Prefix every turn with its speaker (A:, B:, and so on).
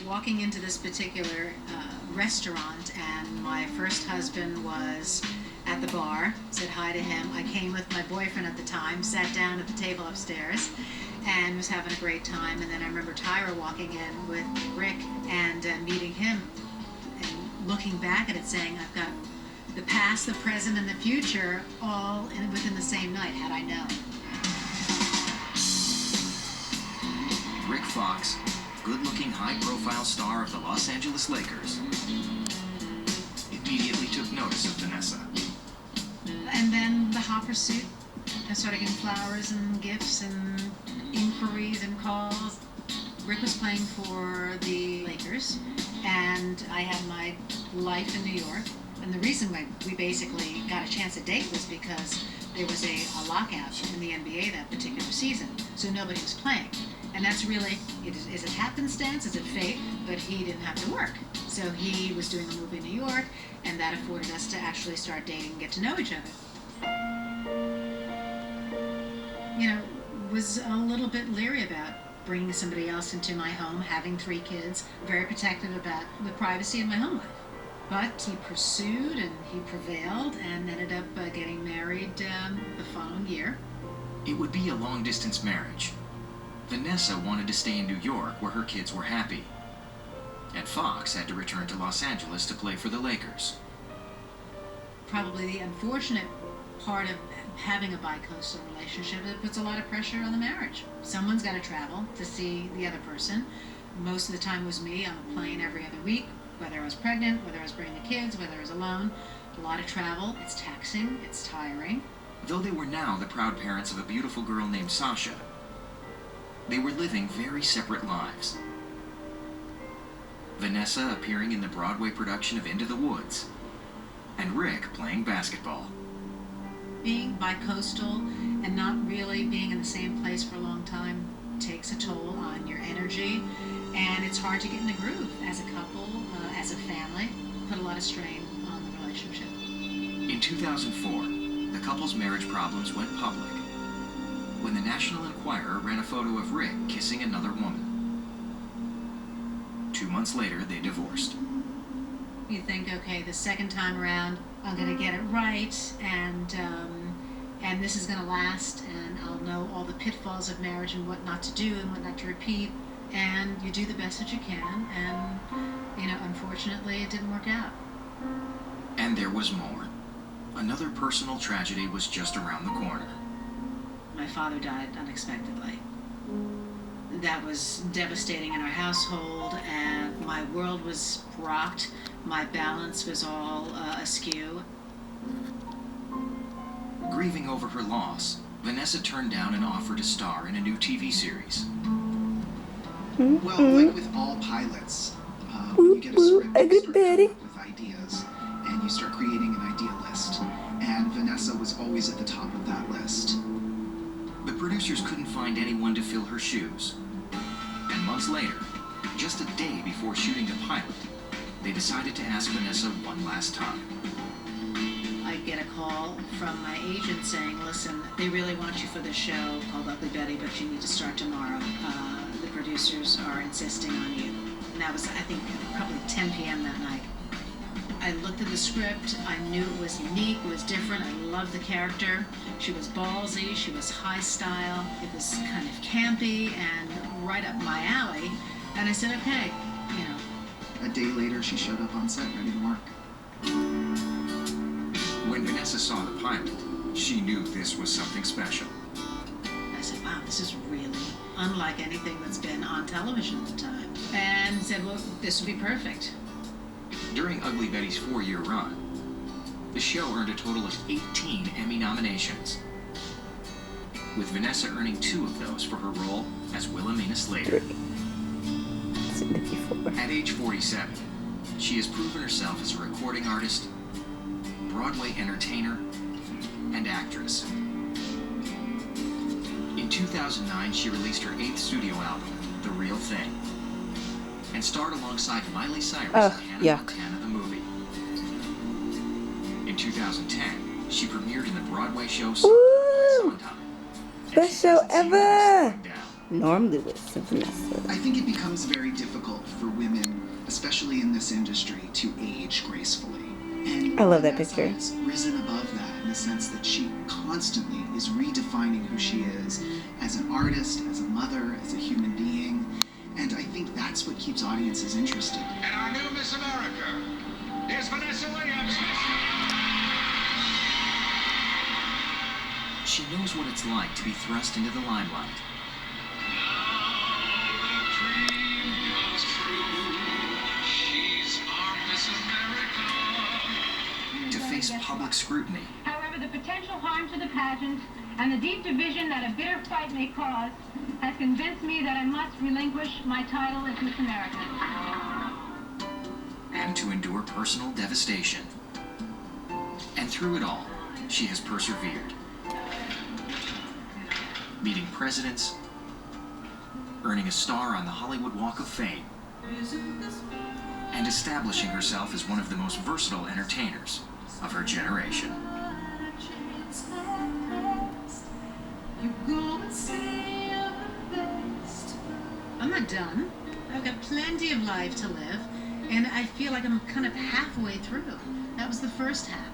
A: walking into this particular restaurant, and my first husband was at the bar. Said hi to him. I came with my boyfriend at the time, sat down at the table upstairs, and was having a great time. And then I remember Tyra walking in with Rick and meeting him, and looking back at it, saying, I've got the past, the present, and the future all within the same night, had I known.
B: Rick Fox, good-looking, high-profile star of the Los Angeles Lakers, immediately took notice of Vanessa.
A: And then the hot pursuit. I started getting flowers and gifts and inquiries and calls. Rick was playing for the Lakers, and I had my life in New York. And the reason why we basically got a chance to date was because there was a lockout in the NBA that particular season, so nobody was playing. And that's really, is it happenstance, is it fate? But he didn't have to work. So he was doing a movie in New York, and that afforded us to actually start dating and get to know each other. You know, was a little bit leery about bringing somebody else into my home, having 3 kids, very protective about the privacy of my home life. But he pursued and he prevailed and ended up getting married the following year.
B: It would be a long-distance marriage. Vanessa wanted to stay in New York where her kids were happy. And Fox had to return to Los Angeles to play for the Lakers.
A: Probably the unfortunate part of having a bi-coastal relationship, it puts a lot of pressure on the marriage. Someone's got to travel to see the other person. Most of the time it was me on a plane every other week, whether I was pregnant, whether I was bringing the kids, whether I was alone. A lot of travel. It's taxing. It's tiring.
B: Though they were now the proud parents of a beautiful girl named Sasha, they were living very separate lives. Vanessa appearing in the Broadway production of Into the Woods, and Rick playing basketball.
A: Being bi-coastal and not really being in the same place for a long time takes a toll on your energy, and it's hard to get in a groove as a couple, as a family. Put a lot of strain on the relationship.
B: In 2004, the couple's marriage problems went public when the National Enquirer ran a photo of Rick kissing another woman. 2 months later, they divorced.
A: You think, okay, the second time around, I'm going to get it right, and this is going to last, and I'll know all the pitfalls of marriage and what not to do and what not to repeat, and you do the best that you can, and, you know, unfortunately, it didn't work out.
B: And there was more. Another personal tragedy was just around the corner.
A: My father died unexpectedly. That was devastating in our household, and my world was rocked. My balance was all askew.
B: Grieving over her loss, Vanessa turned down an offer to star in a new TV series.
C: Well, like with all pilots, you get a script, you start coming up with ideas, and you start creating an idea list. And Vanessa was always at the top of that list.
B: The producers couldn't find anyone to fill her shoes. And months later, just a day before shooting the pilot, they decided to ask Vanessa one last time.
A: I get a call from my agent saying, listen, they really want you for this show called Ugly Betty, but you need to start tomorrow. The producers are insisting on you. And that was, I think, probably 10 p.m. that night. I looked at the script. I knew it was unique. It was different. I loved the character. She was ballsy. She was high style. It was kind of campy and right up my alley. And I said, okay, you know.
C: A day later, she showed up on set ready to work.
B: When Vanessa saw the pilot, she knew this was something special.
A: I said, wow, this is really unlike anything that's been on television at the time. And said, well, this would be perfect.
B: During Ugly Betty's 4-year run, the show earned a total of 18 Emmy nominations, with Vanessa earning 2 of those for her role as Wilhelmina Slater. At age 47, she has proven herself as a recording artist, Broadway entertainer, and actress. In 2009, she released her 8th studio album, The Real Thing, and starred alongside Miley Cyrus in Hannah Montana the movie. In 2010, she premiered in the Sondheim.
D: Best show ever! Norm Lewis of Vanessa.
C: I think it becomes very difficult for women, especially in this industry, to age gracefully. And
D: I love that
C: Vanessa
D: picture.
C: has risen above that in the sense that she constantly is redefining who she is as an artist, as a mother, as a human being. And I think that's what keeps audiences interested.
E: And our new Miss America is Vanessa Williams.
B: She knows what it's like to be thrust into the limelight. To face public scrutiny.
F: However, the potential harm to the pageant and the deep division that a bitter fight may cause has convinced me that I must relinquish my title as Miss America.
B: And to endure personal devastation. And through it all, she has persevered. Meeting presidents, earning a star on the Hollywood Walk of Fame, and establishing herself as one of the most versatile entertainers of her generation.
A: I'm not done. I've got plenty of life to live, and I feel like I'm kind of halfway through. That was the first half.